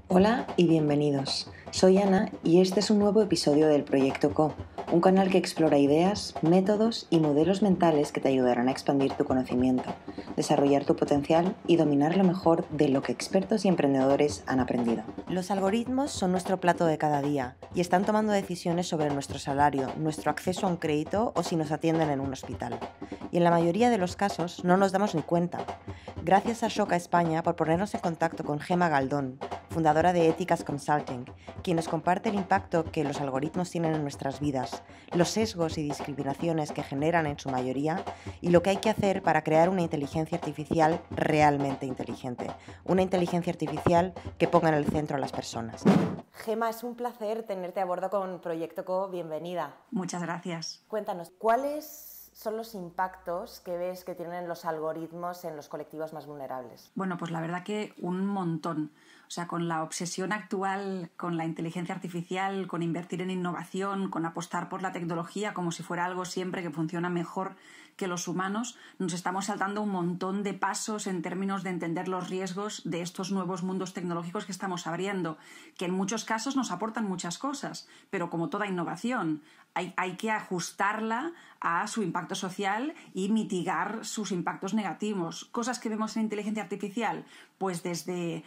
Hola y bienvenidos. Soy Ana y este es un nuevo episodio del Proyecto Co, un canal que explora ideas, métodos y modelos mentales que te ayudarán a expandir tu conocimiento, desarrollar tu potencial y dominar lo mejor de lo que expertos y emprendedores han aprendido. Los algoritmos son nuestro plato de cada día y están tomando decisiones sobre nuestro salario, nuestro acceso a un crédito o si nos atienden en un hospital. Y en la mayoría de los casos no nos damos ni cuenta. Gracias a Shoca España por ponernos en contacto con Gemma Galdón, fundadora de Éticas Consulting, quien nos comparte el impacto que los algoritmos tienen en nuestras vidas, los sesgos y discriminaciones que generan en su mayoría y lo que hay que hacer para crear una inteligencia artificial realmente inteligente, una inteligencia artificial que ponga en el centro a las personas. Gemma, es un placer tenerte a bordo con Proyecto Co. Bienvenida. Muchas gracias. Cuéntanos, ¿cuáles son los impactos que ves que tienen los algoritmos en los colectivos más vulnerables? Bueno, pues la verdad que un montón. O sea, con la obsesión actual con la inteligencia artificial, con invertir en innovación, con apostar por la tecnología como si fuera algo siempre que funciona mejor que los humanos, nos estamos saltando un montón de pasos en términos de entender los riesgos de estos nuevos mundos tecnológicos que estamos abriendo, que en muchos casos nos aportan muchas cosas, pero como toda innovación, hay que ajustarla a su impacto social y mitigar sus impactos negativos. Cosas que vemos en inteligencia artificial, pues desde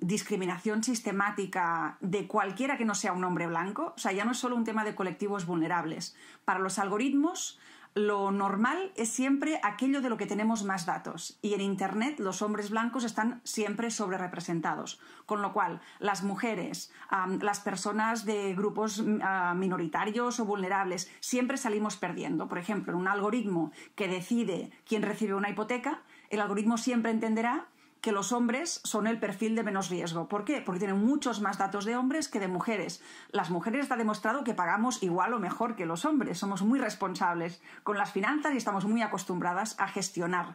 discriminación sistemática de cualquiera que no sea un hombre blanco. O sea, ya no es solo un tema de colectivos vulnerables. Para los algoritmos, lo normal es siempre aquello de lo que tenemos más datos, y en Internet los hombres blancos están siempre sobrerepresentados, con lo cual las mujeres, las personas de grupos minoritarios o vulnerables siempre salimos perdiendo. Por ejemplo, en un algoritmo que decide quién recibe una hipoteca, el algoritmo siempre entenderá que los hombres son el perfil de menos riesgo. ¿Por qué? Porque tienen muchos más datos de hombres que de mujeres. Las mujeres está demostrado que pagamos igual o mejor que los hombres. Somos muy responsables con las finanzas y estamos muy acostumbradas a gestionar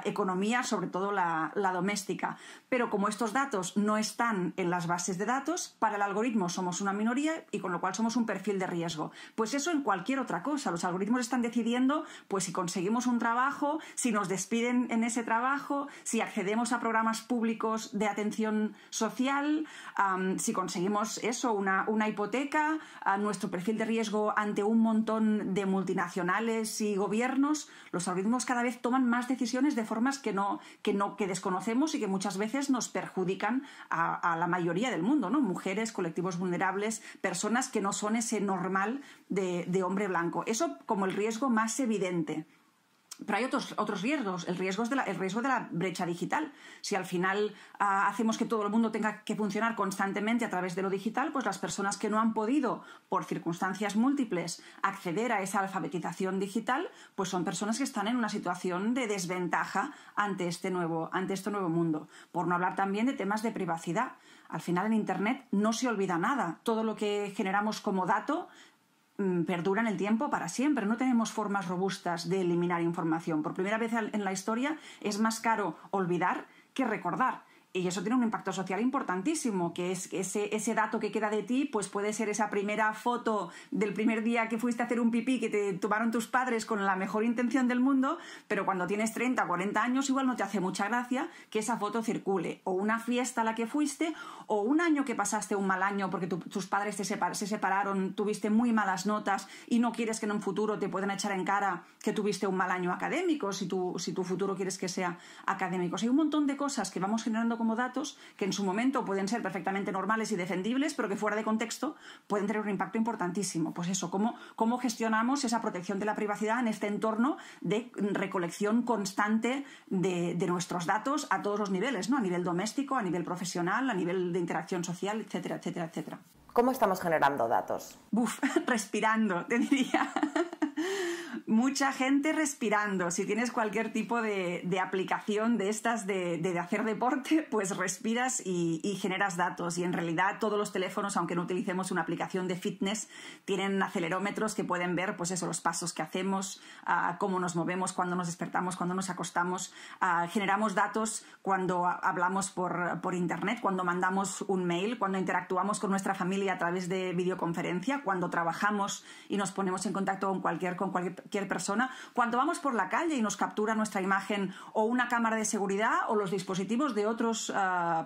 economía, sobre todo la doméstica. Pero como estos datos no están en las bases de datos, para el algoritmo somos una minoría y con lo cual somos un perfil de riesgo. Pues eso en cualquier otra cosa. Los algoritmos están decidiendo pues si conseguimos un trabajo, si nos despiden en ese trabajo, si accedemos a programas públicos de atención social, si conseguimos eso, una hipoteca, nuestro perfil de riesgo ante un montón de multinacionales y gobiernos. Los algoritmos cada vez toman más decisiones de formas que desconocemos y que muchas veces nos perjudican a la mayoría del mundo, ¿no? Mujeres, colectivos vulnerables, personas que no son ese normal de hombre blanco. Eso como el riesgo más evidente. Pero hay otros riesgos. El riesgo de la brecha digital. Si al final hacemos que todo el mundo tenga que funcionar constantemente a través de lo digital, pues las personas que no han podido, por circunstancias múltiples, acceder a esa alfabetización digital, pues son personas que están en una situación de desventaja ante este nuevo mundo. Por no hablar también de temas de privacidad. Al final en Internet no se olvida nada. Todo lo que generamos como dato perdura en el tiempo para siempre. No tenemos formas robustas de eliminar información. Por primera vez en la historia es más caro olvidar que recordar. Y eso tiene un impacto social importantísimo, que es que ese dato que queda de ti pues puede ser esa primera foto del primer día que fuiste a hacer un pipí que te tomaron tus padres con la mejor intención del mundo, pero cuando tienes 30 o 40 años igual no te hace mucha gracia que esa foto circule. O una fiesta a la que fuiste, o un año que pasaste un mal año porque tus padres se separaron, tuviste muy malas notas y no quieres que en un futuro te puedan echar en cara que tuviste un mal año académico, si tu futuro quieres que sea académico. Hay un montón de cosas que vamos generando como datos que en su momento pueden ser perfectamente normales y defendibles, pero que fuera de contexto pueden tener un impacto importantísimo. Pues eso, cómo gestionamos esa protección de la privacidad en este entorno de recolección constante de nuestros datos a todos los niveles, ¿no? A nivel doméstico, a nivel profesional, a nivel de interacción social, etcétera, etcétera, etcétera. ¿Cómo estamos generando datos? Respirando, te diría. Mucha gente respirando. Si tienes cualquier tipo de aplicación de estas de hacer deporte, pues respiras y generas datos. Y en realidad todos los teléfonos, aunque no utilicemos una aplicación de fitness, tienen acelerómetros que pueden ver pues eso, los pasos que hacemos, cómo nos movemos, cuándo nos despertamos, cuándo nos acostamos. Generamos datos cuando hablamos por internet, cuando mandamos un mail, cuando interactuamos con nuestra familia a través de videoconferencia, cuando trabajamos y nos ponemos en contacto con cualquier cualquier persona. Cuando vamos por la calle y nos captura nuestra imagen o una cámara de seguridad o los dispositivos de otros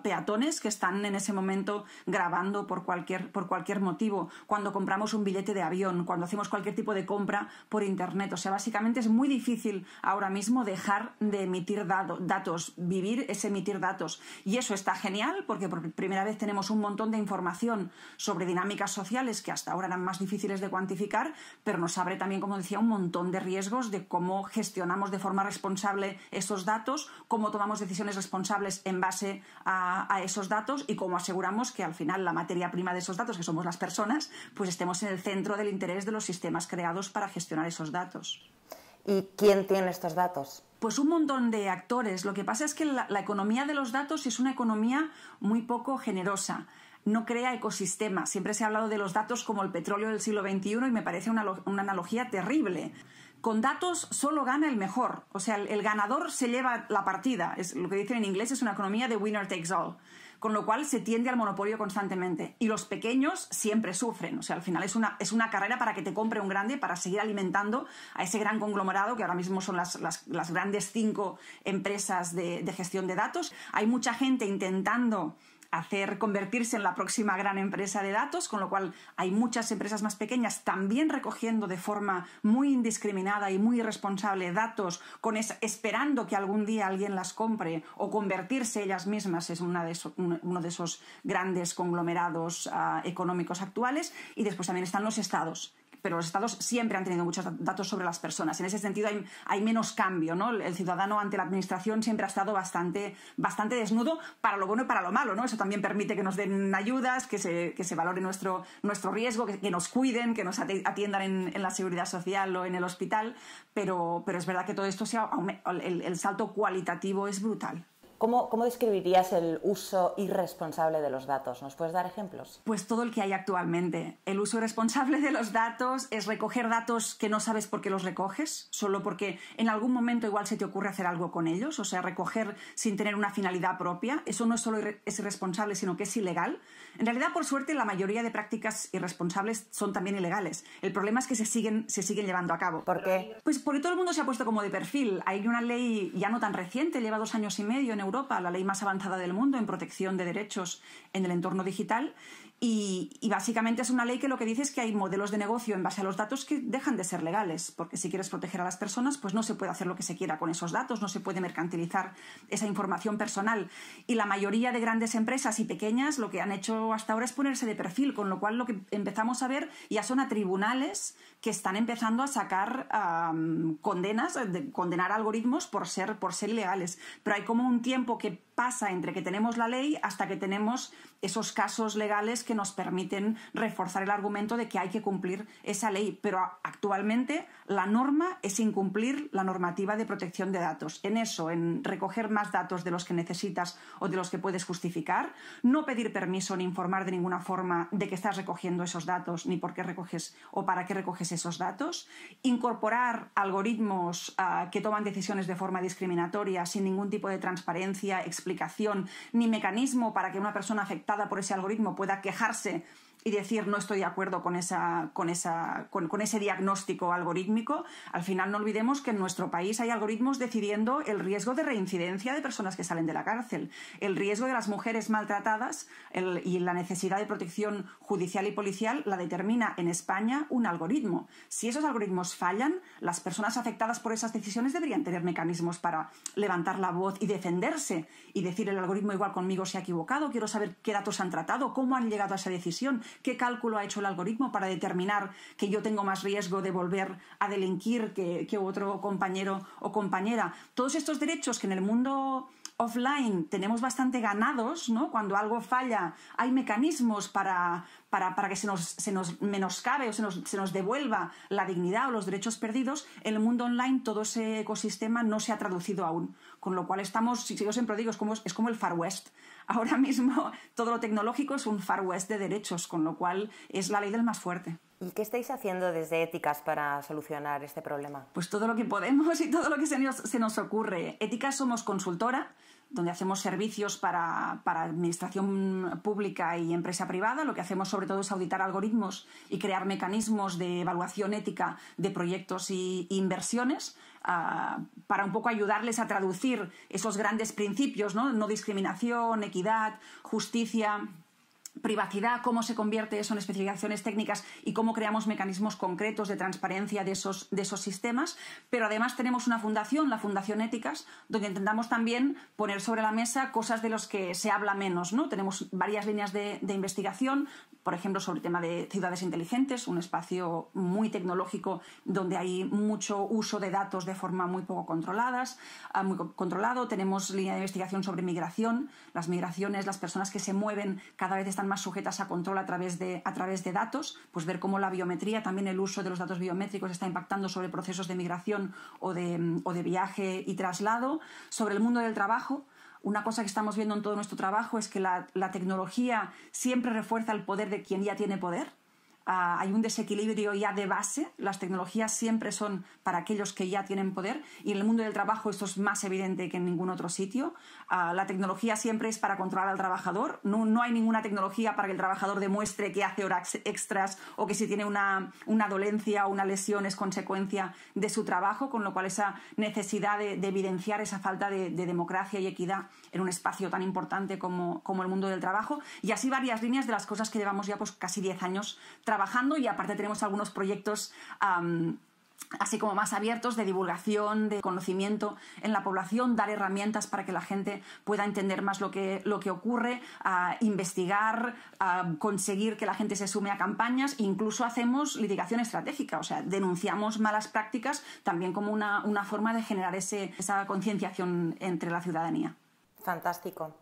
peatones que están en ese momento grabando por cualquier motivo. Cuando compramos un billete de avión, cuando hacemos cualquier tipo de compra por internet. O sea, básicamente es muy difícil ahora mismo dejar de emitir datos. Vivir es emitir datos. Y eso está genial porque por primera vez tenemos un montón de información sobre dinámicas sociales que hasta ahora eran más difíciles de cuantificar, pero nos abre también, como decía, un montón de riesgos de cómo gestionamos de forma responsable esos datos, cómo tomamos decisiones responsables en base a esos datos y cómo aseguramos que al final la materia prima de esos datos, que somos las personas, pues estemos en el centro del interés de los sistemas creados para gestionar esos datos. ¿Y quién tiene estos datos? Pues un montón de actores. Lo que pasa es que la economía de los datos es una economía muy poco generosa. No crea ecosistemas. Siempre se ha hablado de los datos como el petróleo del siglo XXI y me parece una analogía terrible. Con datos solo gana el mejor. O sea, el ganador se lleva la partida. Es lo que dicen en inglés, es una economía de winner takes all. Con lo cual se tiende al monopolio constantemente. Y los pequeños siempre sufren. O sea, al final es una carrera para que te compre un grande, para seguir alimentando a ese gran conglomerado que ahora mismo son las grandes 5 empresas de gestión de datos. Hay mucha gente intentando convertirse en la próxima gran empresa de datos, con lo cual hay muchas empresas más pequeñas también recogiendo de forma muy indiscriminada y muy irresponsable datos, esperando que algún día alguien las compre o convertirse ellas mismas en uno de esos grandes conglomerados económicos actuales. Y después también están los estados. Pero los estados siempre han tenido muchos datos sobre las personas. En ese sentido hay menos cambio, ¿no? El ciudadano ante la administración siempre ha estado bastante desnudo para lo bueno y para lo malo, ¿no? Eso también permite que nos den ayudas, que se valore nuestro riesgo, que nos cuiden, que nos atiendan en la seguridad social o en el hospital. Pero es verdad que todo esto el salto cualitativo es brutal. ¿Cómo describirías el uso irresponsable de los datos? ¿Nos puedes dar ejemplos? Pues todo el que hay actualmente. El uso irresponsable de los datos es recoger datos que no sabes por qué los recoges, solo porque en algún momento igual se te ocurre hacer algo con ellos, o sea, recoger sin tener una finalidad propia. Eso no solo es irresponsable, sino que es ilegal. En realidad, por suerte, la mayoría de prácticas irresponsables son también ilegales. El problema es que se siguen llevando a cabo. ¿Por qué? Pues porque todo el mundo se ha puesto como de perfil. Hay una ley ya no tan reciente, lleva 2 años y medio en Europa, la ley más avanzada del mundo en protección de derechos en el entorno digital, y básicamente es una ley que lo que dice es que hay modelos de negocio en base a los datos que dejan de ser legales, porque si quieres proteger a las personas, pues no se puede hacer lo que se quiera con esos datos, no se puede mercantilizar esa información personal. Y la mayoría de grandes empresas y pequeñas lo que han hecho hasta ahora es ponerse de perfil, con lo cual lo que empezamos a ver ya son a tribunales que están empezando a sacar condenas, condenar algoritmos por ser ilegales. Pero hay como un tiempo que pasa entre que tenemos la ley hasta que tenemos esos casos legales que nos permiten reforzar el argumento de que hay que cumplir esa ley. Pero actualmente la norma es incumplir la normativa de protección de datos. En eso, en recoger más datos de los que necesitas o de los que puedes justificar, no pedir permiso ni informar de ninguna forma de que estás recogiendo esos datos ni por qué recoges o para qué recoges esos datos, incorporar algoritmos que toman decisiones de forma discriminatoria sin ningún tipo de transparencia, explicación ni mecanismo para que una persona afectada por ese algoritmo pueda quejarse y decir no estoy de acuerdo con ese diagnóstico algorítmico. Al final no olvidemos que en nuestro país hay algoritmos decidiendo el riesgo de reincidencia de personas que salen de la cárcel, el riesgo de las mujeres maltratadas y la necesidad de protección judicial y policial la determina en España un algoritmo. Si esos algoritmos fallan, las personas afectadas por esas decisiones deberían tener mecanismos para levantar la voz y defenderse y decir el algoritmo igual conmigo se ha equivocado, quiero saber qué datos han tratado, cómo han llegado a esa decisión, qué cálculo ha hecho el algoritmo para determinar que yo tengo más riesgo de volver a delinquir que otro compañero o compañera. Todos estos derechos que en el mundo offline tenemos bastante ganados, ¿no? Cuando algo falla hay mecanismos para que se nos menoscabe o se nos devuelva la dignidad o los derechos perdidos. En el mundo online todo ese ecosistema no se ha traducido aún, con lo cual estamos, yo siempre digo, es como el Far West. Ahora mismo todo lo tecnológico es un Far West de derechos, con lo cual es la ley del más fuerte. ¿Y qué estáis haciendo desde Éticas para solucionar este problema? Pues todo lo que podemos y todo lo que se nos ocurre. Éticas somos consultora donde hacemos servicios para administración pública y empresa privada. Lo que hacemos sobre todo es auditar algoritmos y crear mecanismos de evaluación ética de proyectos e inversiones, para un poco ayudarles a traducir esos grandes principios, ¿no? No discriminación, equidad, justicia, privacidad, cómo se convierte eso en especificaciones técnicas y cómo creamos mecanismos concretos de transparencia de esos sistemas. Pero además tenemos una fundación, la Fundación Éticas, donde intentamos también poner sobre la mesa cosas de los que se habla menos, ¿no? Tenemos varias líneas de investigación, por ejemplo, sobre el tema de ciudades inteligentes, un espacio muy tecnológico donde hay mucho uso de datos de forma muy poco controlado. Tenemos línea de investigación sobre migración. Las migraciones, las personas que se mueven cada vez están más sujetas a control a través de datos, pues ver cómo la biometría, también el uso de los datos biométricos está impactando sobre procesos de migración o de viaje y traslado. Sobre el mundo del trabajo, una cosa que estamos viendo en todo nuestro trabajo es que la tecnología siempre refuerza el poder de quien ya tiene poder. Hay un desequilibrio ya de base. Las tecnologías siempre son para aquellos que ya tienen poder, y en el mundo del trabajo esto es más evidente que en ningún otro sitio. La tecnología siempre es para controlar al trabajador. No hay ninguna tecnología para que el trabajador demuestre que hace horas extras o que si tiene una dolencia o una lesión es consecuencia de su trabajo, con lo cual esa necesidad de evidenciar esa falta de democracia y equidad en un espacio tan importante como el mundo del trabajo. Y así varias líneas de las cosas que llevamos ya pues casi 10 años trabajando, y aparte tenemos algunos proyectos así como más abiertos de divulgación, de conocimiento en la población, dar herramientas para que la gente pueda entender más lo que ocurre, investigar, conseguir que la gente se sume a campañas. Incluso hacemos litigación estratégica, o sea, denunciamos malas prácticas también como una forma de generar esa concienciación entre la ciudadanía. Fantástico.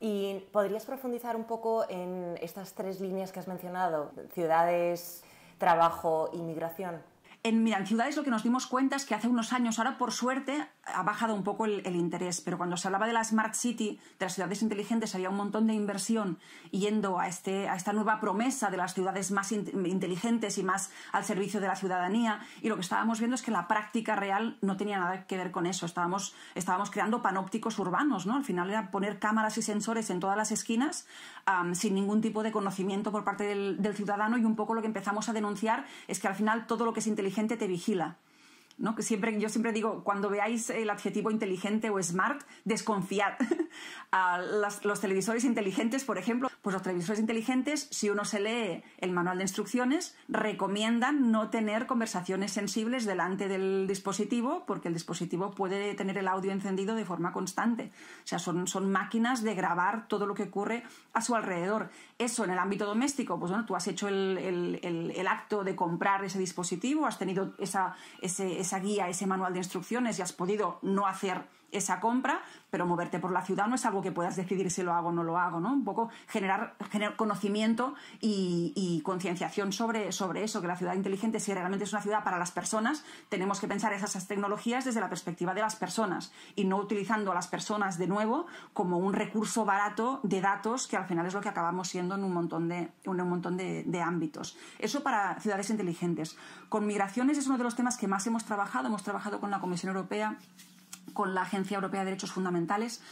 ¿Y podrías profundizar un poco en estas 3 líneas que has mencionado? Ciudades, trabajo y migración. En ciudades lo que nos dimos cuenta es que hace unos años, ahora por suerte, ha bajado un poco el interés, pero cuando se hablaba de la Smart City, de las ciudades inteligentes, había un montón de inversión yendo a esta nueva promesa de las ciudades más inteligentes y más al servicio de la ciudadanía, y lo que estábamos viendo es que la práctica real no tenía nada que ver con eso. Estábamos creando panópticos urbanos, ¿no? Al final era poner cámaras y sensores en todas las esquinas sin ningún tipo de conocimiento por parte del ciudadano, y un poco lo que empezamos a denunciar es que al final todo lo que es inteligente te vigila, ¿no? Yo siempre digo, cuando veáis el adjetivo inteligente o smart, desconfiad. Los televisores inteligentes, por ejemplo, pues los televisores inteligentes, si uno se lee el manual de instrucciones, recomiendan no tener conversaciones sensibles delante del dispositivo, porque el dispositivo puede tener el audio encendido de forma constante. O sea, son máquinas de grabar todo lo que ocurre a su alrededor. Eso en el ámbito doméstico, pues bueno, tú has hecho el acto de comprar ese dispositivo, has tenido esa guía, ese manual de instrucciones, y has podido no hacer esa compra, pero moverte por la ciudad no es algo que puedas decidir si lo hago o no lo hago, ¿no? Un poco generar conocimiento y concienciación sobre eso, que la ciudad inteligente, si realmente es una ciudad para las personas, tenemos que pensar esas tecnologías desde la perspectiva de las personas y no utilizando a las personas de nuevo como un recurso barato de datos, que al final es lo que acabamos siendo en un montón de ámbitos. Eso para ciudades inteligentes. Con migraciones es uno de los temas que más hemos trabajado con la Comisión Europea, con la Agencia Europea de Derechos Fundamentales,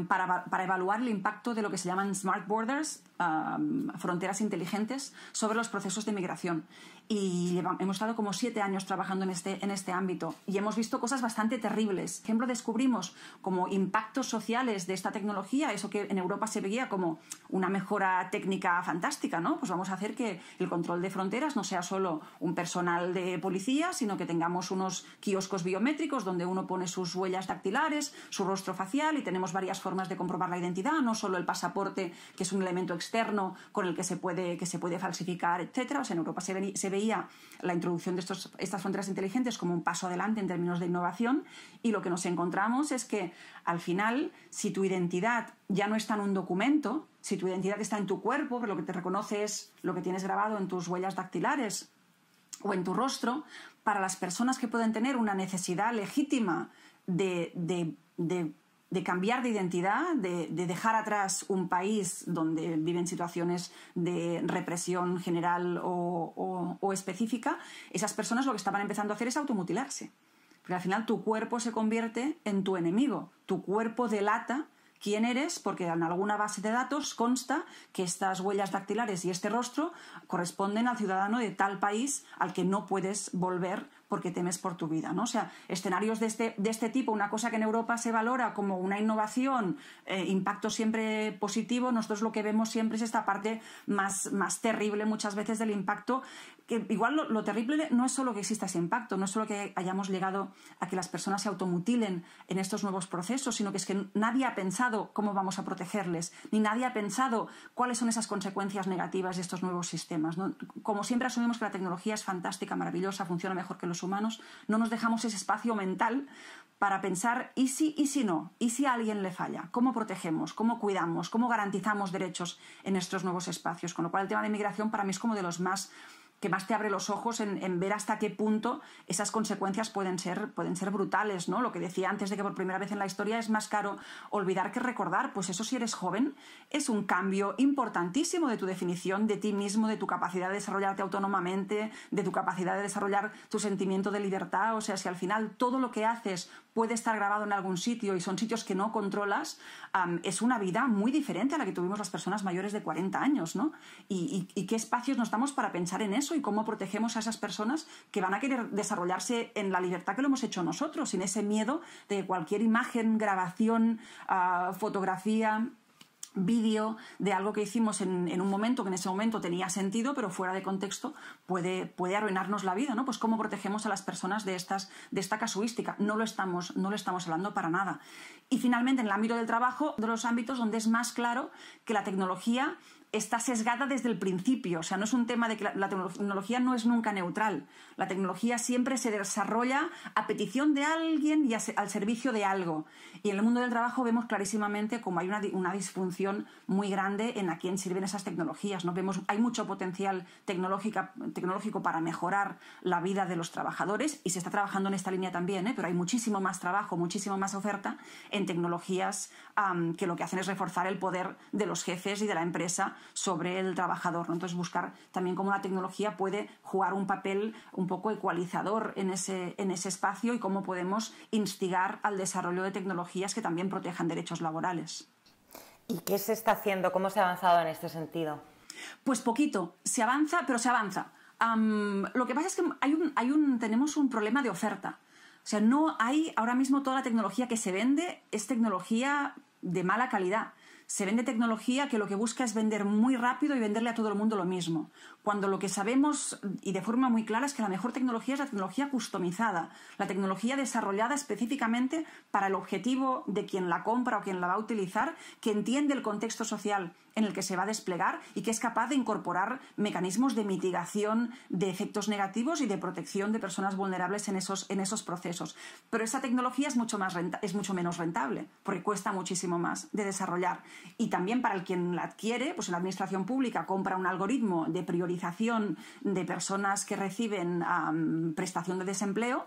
para evaluar el impacto de lo que se llaman Smart Borders, fronteras inteligentes, sobre los procesos de migración. Y hemos estado como 7 años trabajando en este ámbito y hemos visto cosas bastante terribles. Por ejemplo, descubrimos como impactos sociales de esta tecnología, eso que en Europa se veía como una mejora técnica fantástica, ¿no? Pues vamos a hacer que el control de fronteras no sea solo un personal de policía, sino que tengamos unos kioscos biométricos donde uno pone sus huellas dactilares, su rostro facial, y tenemos varias formas de comprobar la identidad, no solo el pasaporte, que es un elemento externo con el que se puede falsificar, etcétera. O sea, en Europa se veía la introducción de estas fronteras inteligentes como un paso adelante en términos de innovación, y lo que nos encontramos es que al final, si tu identidad ya no está en un documento, si tu identidad está en tu cuerpo, pero lo que te reconoce es lo que tienes grabado en tus huellas dactilares o en tu rostro, para las personas que pueden tener una necesidad legítima de cambiar de identidad, de dejar atrás un país donde viven situaciones de represión general o específica, esas personas lo que estaban empezando a hacer es automutilarse. Porque al final tu cuerpo se convierte en tu enemigo. Tu cuerpo delata quién eres, porque en alguna base de datos consta que estas huellas dactilares y este rostro corresponden al ciudadano de tal país al que no puedes volver porque temes por tu vida, ¿no? O sea, escenarios de este tipo, una cosa que en Europa se valora como una innovación, impacto siempre positivo, nosotros lo que vemos siempre es esta parte más terrible muchas veces del impacto, que igual lo terrible no es solo que exista ese impacto, no es solo que hayamos llegado a que las personas se automutilen en estos nuevos procesos, sino que es que nadie ha pensado cómo vamos a protegerles, ni nadie ha pensado cuáles son esas consecuencias negativas de estos nuevos sistemas, ¿no? Como siempre asumimos que la tecnología es fantástica, maravillosa, funciona mejor que los humanos, no nos dejamos ese espacio mental para pensar ¿y si no? ¿Y si a alguien le falla? ¿Cómo protegemos? ¿Cómo cuidamos? ¿Cómo garantizamos derechos en estos nuevos espacios? Con lo cual el tema de migración para mí es como de los que más te abre los ojos en ver hasta qué punto esas consecuencias pueden ser brutales, ¿no? Lo que decía antes de que por primera vez en la historia es más caro olvidar que recordar, pues eso si eres joven es un cambio importantísimo de tu definición de ti mismo, de tu capacidad de desarrollarte autónomamente, de tu capacidad de desarrollar tu sentimiento de libertad. O sea, si al final todo lo que haces puede estar grabado en algún sitio y son sitios que no controlas, es una vida muy diferente a la que tuvimos las personas mayores de 40 años, ¿no? Y qué espacios nos damos para pensar en eso y cómo protegemos a esas personas que van a querer desarrollarse en la libertad que lo hemos hecho nosotros, sin ese miedo de que cualquier imagen, grabación, fotografía, vídeo de algo que hicimos en un momento que en ese momento tenía sentido, pero fuera de contexto puede arruinarnos la vida, ¿no? Pues cómo protegemos a las personas de esta casuística. No lo estamos hablando para nada. Y finalmente, en el ámbito del trabajo, de los ámbitos donde es más claro que la tecnología está sesgada desde el principio. O sea, no es un tema de que la tecnología no es nunca neutral. La tecnología siempre se desarrolla a petición de alguien y al servicio de algo. Y en el mundo del trabajo vemos clarísimamente cómo hay una disfunción muy grande en a quién sirven esas tecnologías, ¿no? Hay mucho potencial tecnológico para mejorar la vida de los trabajadores y se está trabajando en esta línea también, pero hay muchísimo más trabajo, muchísimo más oferta en tecnologías que lo que hacen es reforzar el poder de los jefes y de la empresa sobre el trabajador, ¿no? Entonces buscar también cómo la tecnología puede jugar un papel un poco ecualizador en ese espacio y cómo podemos instigar al desarrollo de tecnologías que también protejan derechos laborales. ¿Y qué se está haciendo? ¿Cómo se ha avanzado en este sentido? Pues poquito, se avanza, pero se avanza. Lo que pasa es que tenemos un problema de oferta. O sea, no hay ahora mismo toda la tecnología que se vende es tecnología de mala calidad. Se vende tecnología que lo que busca es vender muy rápido y venderle a todo el mundo lo mismo. Cuando lo que sabemos, y de forma muy clara, es que la mejor tecnología es la tecnología customizada, la tecnología desarrollada específicamente para el objetivo de quien la compra o quien la va a utilizar, que entiende el contexto social en el que se va a desplegar y que es capaz de incorporar mecanismos de mitigación de efectos negativos y de protección de personas vulnerables en esos procesos. Pero esa tecnología es mucho menos rentable, porque cuesta muchísimo más de desarrollar. Y también para quien la adquiere, pues en la administración pública compra un algoritmo de priorización de personas que reciben prestación de desempleo.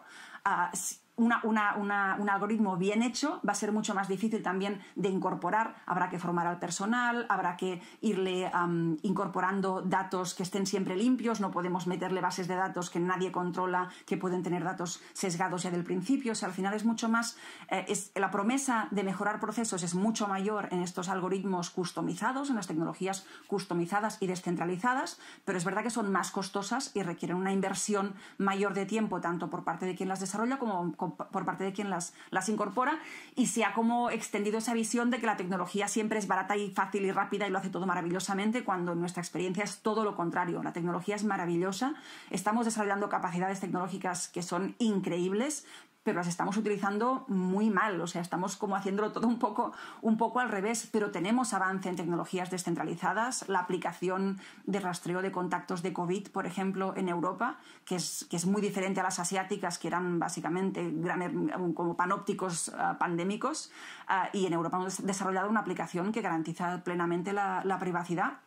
Un algoritmo bien hecho va a ser mucho más difícil también de incorporar. Habrá que formar al personal, habrá que irle incorporando datos que estén siempre limpios, no podemos meterle bases de datos que nadie controla, que pueden tener datos sesgados ya del principio. O sea, al final es mucho más... la promesa de mejorar procesos es mucho mayor en estos algoritmos customizados, en las tecnologías customizadas y descentralizadas, pero es verdad que son más costosas y requieren una inversión mayor de tiempo, tanto por parte de quien las desarrolla como por parte de quien las incorpora, y se ha como extendido esa visión de que la tecnología siempre es barata y fácil y rápida y lo hace todo maravillosamente, cuando en nuestra experiencia es todo lo contrario. La tecnología es maravillosa, estamos desarrollando capacidades tecnológicas que son increíbles, pero las estamos utilizando muy mal. O sea, estamos como haciéndolo todo un poco al revés, pero tenemos avance en tecnologías descentralizadas. La aplicación de rastreo de contactos de COVID, por ejemplo, en Europa, que es muy diferente a las asiáticas, que eran básicamente como panópticos pandémicos, y en Europa hemos desarrollado una aplicación que garantiza plenamente la privacidad.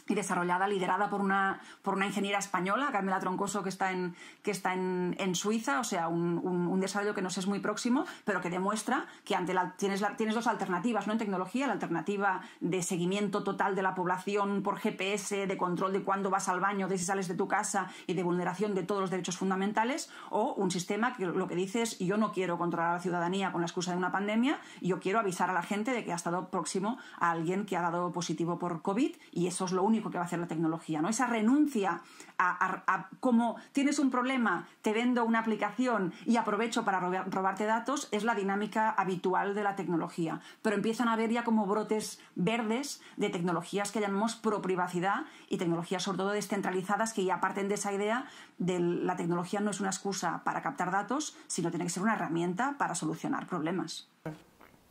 y desarrollada, liderada por una ingeniera española, Carmela Troncoso, que está en Suiza, o sea, un desarrollo que nos es muy próximo, pero que demuestra que tienes dos alternativas, ¿no? En tecnología, la alternativa de seguimiento total de la población por GPS, de control de cuándo vas al baño, de si sales de tu casa y de vulneración de todos los derechos fundamentales, o un sistema que lo que dice es: yo no quiero controlar a la ciudadanía con la excusa de una pandemia, yo quiero avisar a la gente de que ha estado próximo a alguien que ha dado positivo por COVID, y eso es lo único que va a hacer la tecnología, ¿no? Esa renuncia a como tienes un problema, te vendo una aplicación y aprovecho para robarte datos, es la dinámica habitual de la tecnología. Pero empiezan a haber ya como brotes verdes de tecnologías que llamamos pro-privacidad y tecnologías sobre todo descentralizadas, que ya parten de esa idea de la tecnología no es una excusa para captar datos, sino tiene que ser una herramienta para solucionar problemas.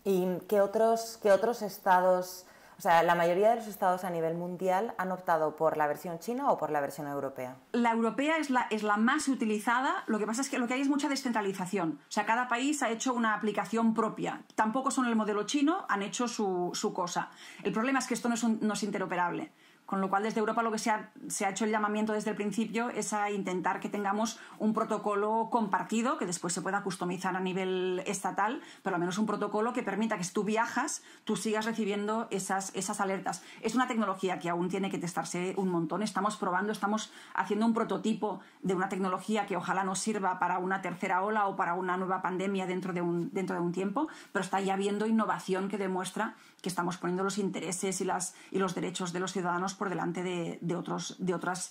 ¿Y qué otros estados... O sea, la mayoría de los estados a nivel mundial han optado por la versión china o por la versión europea? La europea es la más utilizada. Lo que pasa es que lo que hay es mucha descentralización. O sea, cada país ha hecho una aplicación propia. Tampoco son el modelo chino, han hecho su cosa. El problema es que esto no es interoperable. Con lo cual, desde Europa lo que se ha hecho el llamamiento desde el principio es a intentar que tengamos un protocolo compartido, que después se pueda customizar a nivel estatal, pero al menos un protocolo que permita que si tú viajas, tú sigas recibiendo esas alertas. Es una tecnología que aún tiene que testarse un montón. Estamos probando, estamos haciendo un prototipo de una tecnología que ojalá nos sirva para una tercera ola o para una nueva pandemia dentro de un tiempo, pero está ya habiendo innovación que demuestra que estamos poniendo los intereses y los derechos de los ciudadanos por delante de otras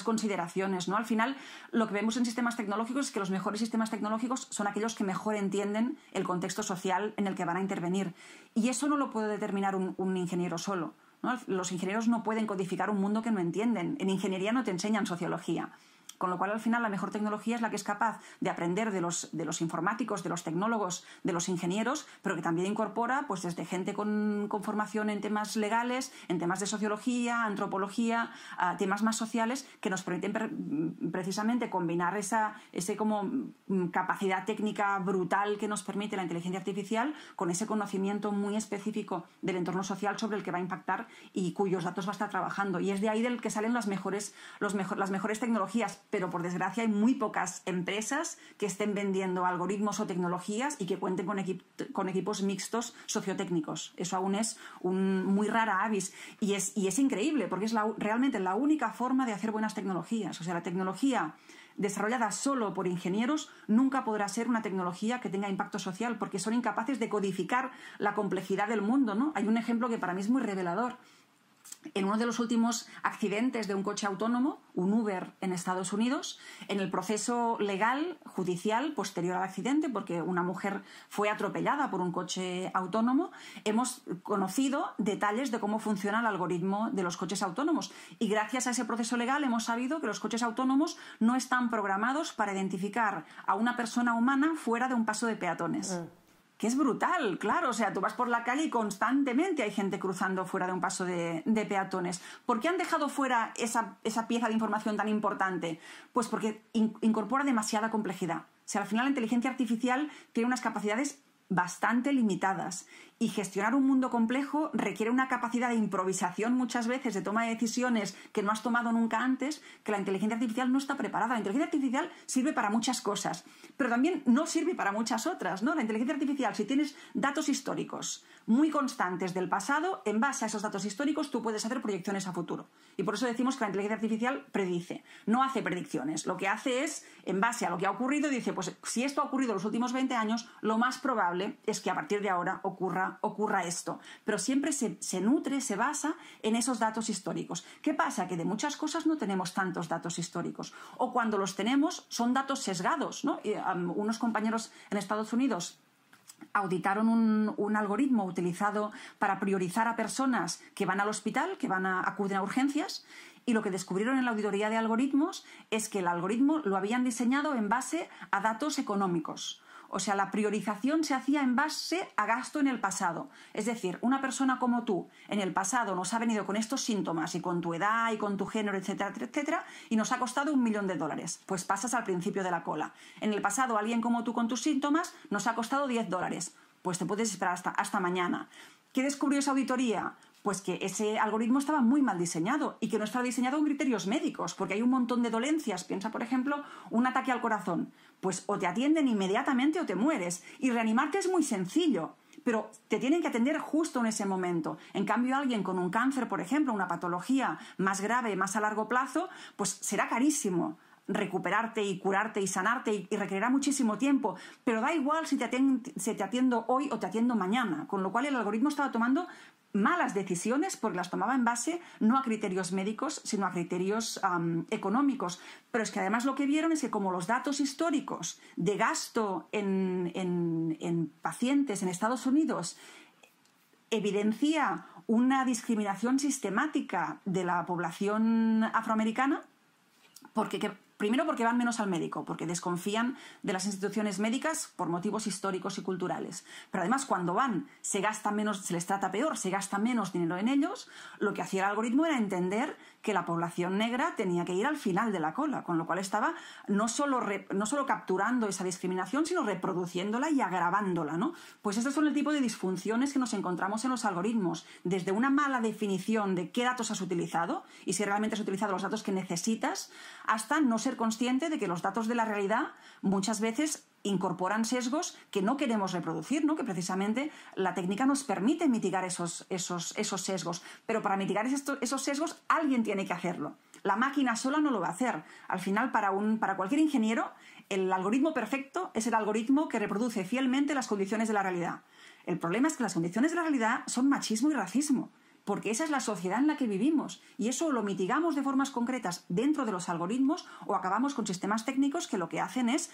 consideraciones, ¿no? Al final, lo que vemos en sistemas tecnológicos es que los mejores sistemas tecnológicos son aquellos que mejor entienden el contexto social en el que van a intervenir. Y eso no lo puede determinar un ingeniero solo, ¿no? Los ingenieros no pueden codificar un mundo que no entienden. En ingeniería no te enseñan sociología. Con lo cual, al final, la mejor tecnología es la que es capaz de aprender de los informáticos, de los tecnólogos, de los ingenieros, pero que también incorpora pues desde gente con formación en temas legales, en temas de sociología, antropología, temas más sociales, que nos permiten precisamente combinar esa como capacidad técnica brutal que nos permite la inteligencia artificial con ese conocimiento muy específico del entorno social sobre el que va a impactar y cuyos datos va a estar trabajando. Y es de ahí del que salen las mejores tecnologías. Pero por desgracia hay muy pocas empresas que estén vendiendo algoritmos o tecnologías y que cuenten con equipos mixtos sociotécnicos. Eso aún es muy rara avis y es increíble porque es realmente la única forma de hacer buenas tecnologías. O sea, la tecnología desarrollada solo por ingenieros nunca podrá ser una tecnología que tenga impacto social porque son incapaces de codificar la complejidad del mundo, ¿no? Hay un ejemplo que para mí es muy revelador. En uno de los últimos accidentes de un coche autónomo, un Uber en Estados Unidos, en el proceso legal, judicial, posterior al accidente, porque una mujer fue atropellada por un coche autónomo, hemos conocido detalles de cómo funciona el algoritmo de los coches autónomos. Y gracias a ese proceso legal hemos sabido que los coches autónomos no están programados para identificar a una persona humana fuera de un paso de peatones. Que es brutal, claro. O sea, tú vas por la calle y constantemente hay gente cruzando fuera de un paso de peatones. ¿Por qué han dejado fuera esa pieza de información tan importante? Pues porque incorpora demasiada complejidad. O sea, al final la inteligencia artificial tiene unas capacidades bastante limitadas y gestionar un mundo complejo requiere una capacidad de improvisación muchas veces, de toma de decisiones que no has tomado nunca antes, que la inteligencia artificial no está preparada. La inteligencia artificial sirve para muchas cosas, pero también no sirve para muchas otras, ¿no? La inteligencia artificial, si tienes datos históricos muy constantes del pasado, en base a esos datos históricos tú puedes hacer proyecciones a futuro. Y por eso decimos que la inteligencia artificial predice, no hace predicciones. Lo que hace es, en base a lo que ha ocurrido, dice, pues si esto ha ocurrido en los últimos 20 años, lo más probable es que a partir de ahora ocurra esto. Pero siempre se nutre, se basa en esos datos históricos. ¿Qué pasa? Que de muchas cosas no tenemos tantos datos históricos. O cuando los tenemos, son datos sesgados, ¿no? Unos compañeros en Estados Unidos auditaron un algoritmo utilizado para priorizar a personas que van al hospital, que acuden a urgencias, y lo que descubrieron en la auditoría de algoritmos es que el algoritmo lo habían diseñado en base a datos económicos. O sea, la priorización se hacía en base a gasto en el pasado. Es decir, una persona como tú en el pasado nos ha venido con estos síntomas y con tu edad y con tu género, etcétera, etcétera, y nos ha costado $1 millón. Pues pasas al principio de la cola. En el pasado, alguien como tú con tus síntomas nos ha costado $10. Pues te puedes esperar hasta mañana. ¿Qué descubrió esa auditoría? Pues que ese algoritmo estaba muy mal diseñado y que no estaba diseñado con criterios médicos, porque hay un montón de dolencias. Piensa, por ejemplo, un ataque al corazón. Pues o te atienden inmediatamente o te mueres. Y reanimarte es muy sencillo, pero te tienen que atender justo en ese momento. En cambio, alguien con un cáncer, por ejemplo, una patología más grave, más a largo plazo, pues será carísimo recuperarte y curarte y sanarte y requerirá muchísimo tiempo, pero da igual si te atiendo hoy o te atiendo mañana, con lo cual el algoritmo estaba tomando malas decisiones porque las tomaba en base no a criterios médicos, sino a criterios económicos. Pero es que además lo que vieron es que como los datos históricos de gasto en pacientes en Estados Unidos evidencia una discriminación sistemática de la población afroamericana, primero porque van menos al médico, porque desconfían de las instituciones médicas por motivos históricos y culturales. Pero además cuando van se gasta menos, se les trata peor, se gasta menos dinero en ellos. Lo que hacía el algoritmo era entender que la población negra tenía que ir al final de la cola, con lo cual estaba no solo capturando esa discriminación, sino reproduciéndola y agravándola, ¿no? Pues estos son el tipo de disfunciones que nos encontramos en los algoritmos, desde una mala definición de qué datos has utilizado y si realmente has utilizado los datos que necesitas, hasta no ser consciente de que los datos de la realidad muchas veces incorporan sesgos que no queremos reproducir, ¿no? Que precisamente la técnica nos permite mitigar esos sesgos. Pero para mitigar esos sesgos alguien tiene que hacerlo. La máquina sola no lo va a hacer. Al final, para cualquier ingeniero, el algoritmo perfecto es el algoritmo que reproduce fielmente las condiciones de la realidad. El problema es que las condiciones de la realidad son machismo y racismo, porque esa es la sociedad en la que vivimos y eso lo mitigamos de formas concretas dentro de los algoritmos o acabamos con sistemas técnicos que lo que hacen es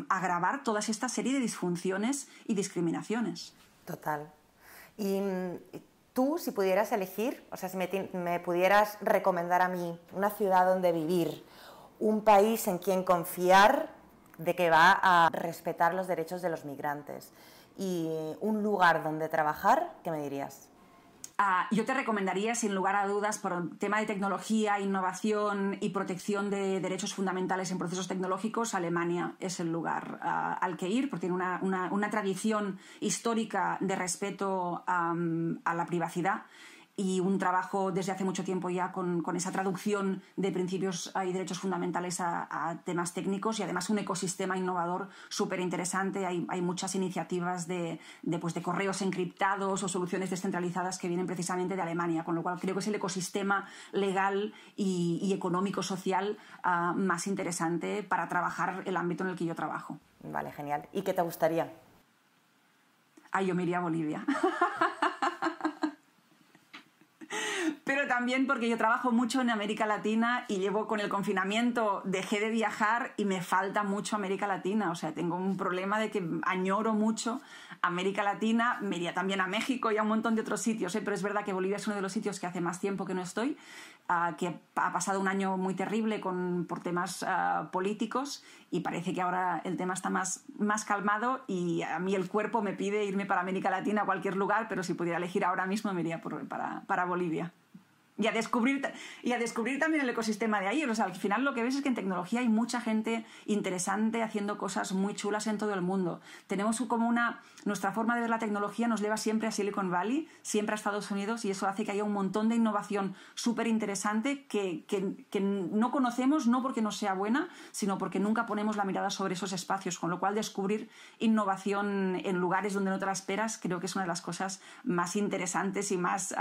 agravar toda esta serie de disfunciones y discriminaciones. Total. Y tú, si pudieras elegir, o sea, si me pudieras recomendar a mí una ciudad donde vivir, un país en quien confiar de que va a respetar los derechos de los migrantes y un lugar donde trabajar, ¿qué me dirías? Yo te recomendaría, sin lugar a dudas, por el tema de tecnología, innovación y protección de derechos fundamentales en procesos tecnológicos, Alemania es el lugar al que ir, porque tiene una tradición histórica de respeto a la privacidad y un trabajo desde hace mucho tiempo ya con esa traducción de principios y derechos fundamentales a temas técnicos y además un ecosistema innovador súper interesante. Hay muchas iniciativas de correos encriptados o soluciones descentralizadas que vienen precisamente de Alemania, con lo cual creo que es el ecosistema legal y económico-social más interesante para trabajar el ámbito en el que yo trabajo. Vale, genial. ¿Y qué te gustaría? Yo me iría a Bolivia. Pero también porque yo trabajo mucho en América Latina y llevo con el confinamiento, dejé de viajar y me falta mucho América Latina. O sea, tengo un problema de que añoro mucho América Latina, me iría también a México y a un montón de otros sitios, pero es verdad que Bolivia es uno de los sitios que hace más tiempo que no estoy, que ha pasado un año muy terrible por temas políticos y parece que ahora el tema está más calmado y a mí el cuerpo me pide irme para América Latina a cualquier lugar, pero si pudiera elegir ahora mismo me iría para Bolivia. Y a descubrir también el ecosistema de ahí. O sea, al final lo que ves es que en tecnología hay mucha gente interesante haciendo cosas muy chulas en todo el mundo. Tenemos como nuestra forma de ver la tecnología nos lleva siempre a Silicon Valley, siempre a Estados Unidos, y eso hace que haya un montón de innovación súper interesante que no conocemos, no porque no sea buena, sino porque nunca ponemos la mirada sobre esos espacios, con lo cual descubrir innovación en lugares donde no te la esperas creo que es una de las cosas más interesantes y más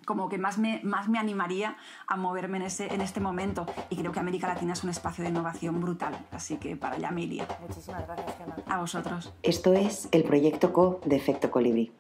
como que más me animaría a moverme en este momento, y creo que América Latina es un espacio de innovación brutal, así que para allá me iría. Muchísimas gracias, Gemma. A vosotros. Esto es el Proyecto CO de Efecto Colibrí.